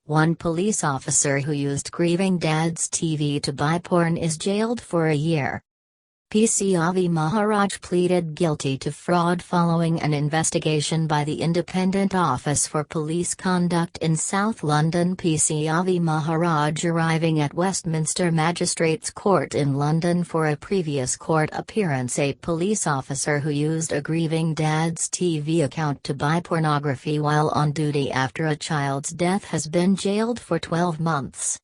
One police officer who used grieving dad's TV to buy porn is jailed for a year. PC Avi Maharaj pleaded guilty to fraud following an investigation by the Independent Office for Police Conduct in South London. PC Avi Maharaj arriving at Westminster Magistrates Court in London for a previous court appearance. A police officer who used a grieving dad's TV account to buy pornography while on duty after a child's death has been jailed for 12 months.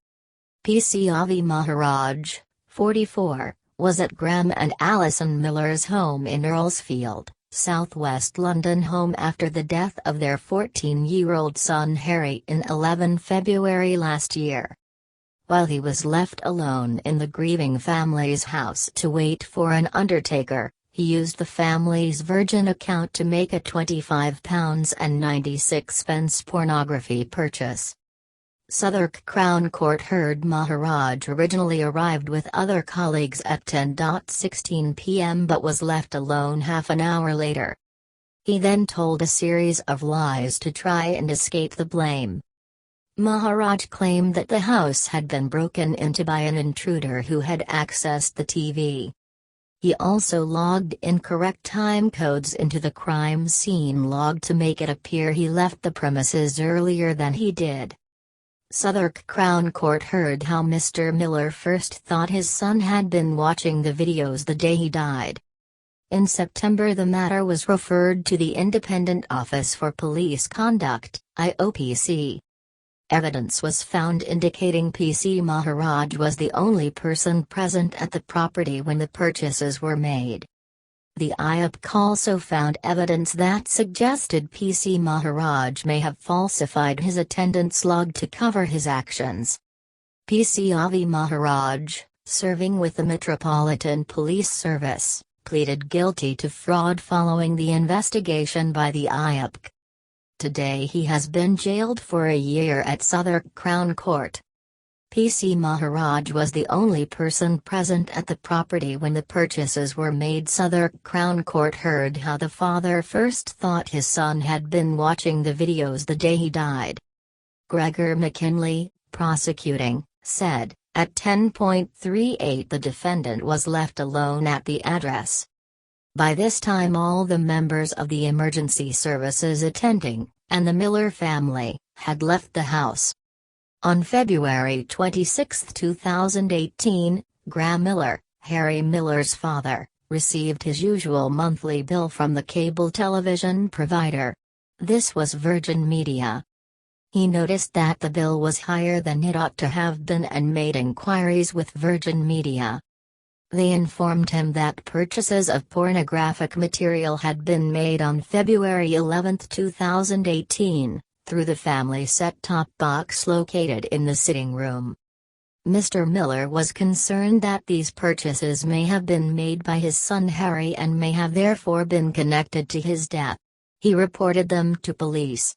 PC Avi Maharaj, 44. Was at Graham and Alison Miller's home in Earlsfield, southwest London home after the death of their 14-year-old son Harry in 11 February last year. While he was left alone in the grieving family's house to wait for an undertaker, he used the family's Virgin account to make a £25.96 pornography purchase. Southwark Crown Court heard Maharaj originally arrived with other colleagues at 10:16 p.m. but was left alone half an hour later. He then told a series of lies to try and escape the blame. Maharaj claimed that the house had been broken into by an intruder who had accessed the TV. He also logged incorrect time codes into the crime scene log to make it appear he left the premises earlier than he did. Southwark Crown Court heard how Mr. Miller first thought his son had been watching the videos the day he died. In September the matter was referred to the Independent Office for Police Conduct, IOPC. Evidence was found indicating PC Maharaj was the only person present at the property when the purchases were made. The IOPC also found evidence that suggested PC Maharaj may have falsified his attendance log to cover his actions. PC Avi Maharaj, serving with the Metropolitan Police Service, pleaded guilty to fraud following the investigation by the IOPC. Today he has been jailed for a year at Southwark Crown Court. PC Maharaj was the only person present at the property when the purchases were made. Southwark Crown Court heard how the father first thought his son had been watching the videos the day he died. Gregor McKinley, prosecuting, said, at 10:38 the defendant was left alone at the address. By this time all the members of the emergency services attending, and the Miller family, had left the house. On February 26, 2018, Graham Miller, Harry Miller's father, received his usual monthly bill from the cable television provider. This was Virgin Media. He noticed that the bill was higher than it ought to have been and made inquiries with Virgin Media. They informed him that purchases of pornographic material had been made on February 11, 2018. Through the family set-top box located in the sitting room. Mr. Miller was concerned that these purchases may have been made by his son Harry and may have therefore been connected to his death. He reported them to police.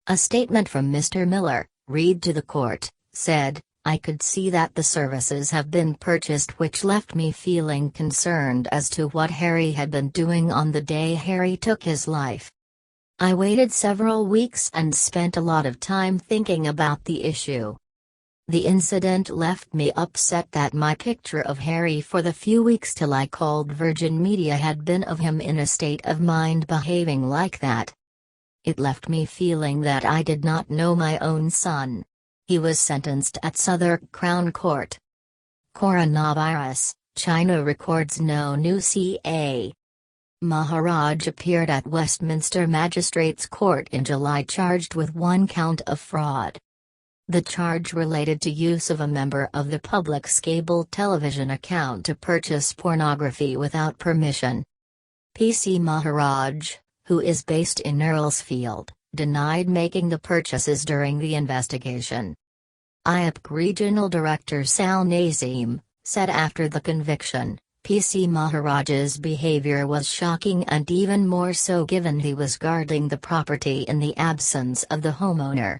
A statement from Mr. Miller, read to the court, said, "I could see that the services have been purchased, which left me feeling concerned as to what Harry had been doing on the day Harry took his life. I waited several weeks and spent a lot of time thinking about the issue. The incident left me upset that my picture of Harry for the few weeks till I called Virgin Media had been of him in a state of mind behaving like that. It left me feeling that I did not know my own son." He was sentenced at Southwark Crown Court. Coronavirus, China records no new CA. Maharaj appeared at Westminster Magistrates Court in July charged with one count of fraud. The charge related to use of a member of the public's cable television account to purchase pornography without permission. PC Maharaj, who is based in Earlsfield, denied making the purchases during the investigation. IOPC Regional Director Sal Nazim said after the conviction, PC Maharaj's behavior was shocking and even more so given he was guarding the property in the absence of the homeowner.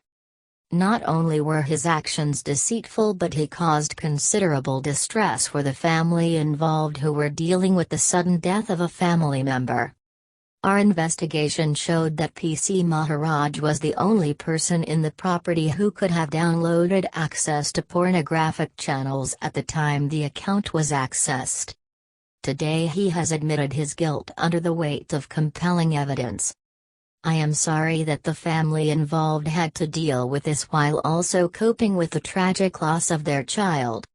Not only were his actions deceitful but he caused considerable distress for the family involved who were dealing with the sudden death of a family member. Our investigation showed that PC Maharaj was the only person in the property who could have downloaded access to pornographic channels at the time the account was accessed. Today he has admitted his guilt under the weight of compelling evidence. I am sorry that the family involved had to deal with this while also coping with the tragic loss of their child.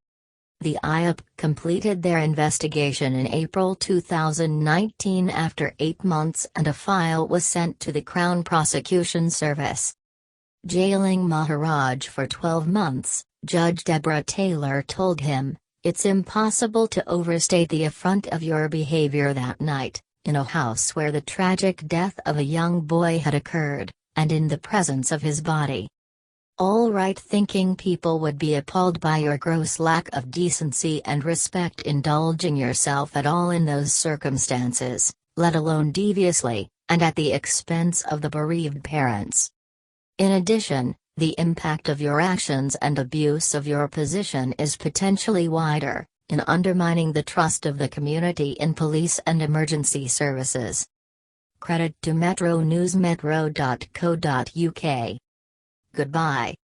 The IAP completed their investigation in April 2019 after 8 months, and a file was sent to the Crown Prosecution Service. Jailing Maharaj for 12 months, Judge Deborah Taylor told him, "It's impossible to overstate the affront of your behavior that night, in a house where the tragic death of a young boy had occurred, and in the presence of his body. All right-thinking people would be appalled by your gross lack of decency and respect indulging yourself at all in those circumstances, let alone deviously, and at the expense of the bereaved parents. In addition, the impact of your actions and abuse of your position is potentially wider, in undermining the trust of the community in police and emergency services." Credit to Metro News metro.co.uk. Goodbye.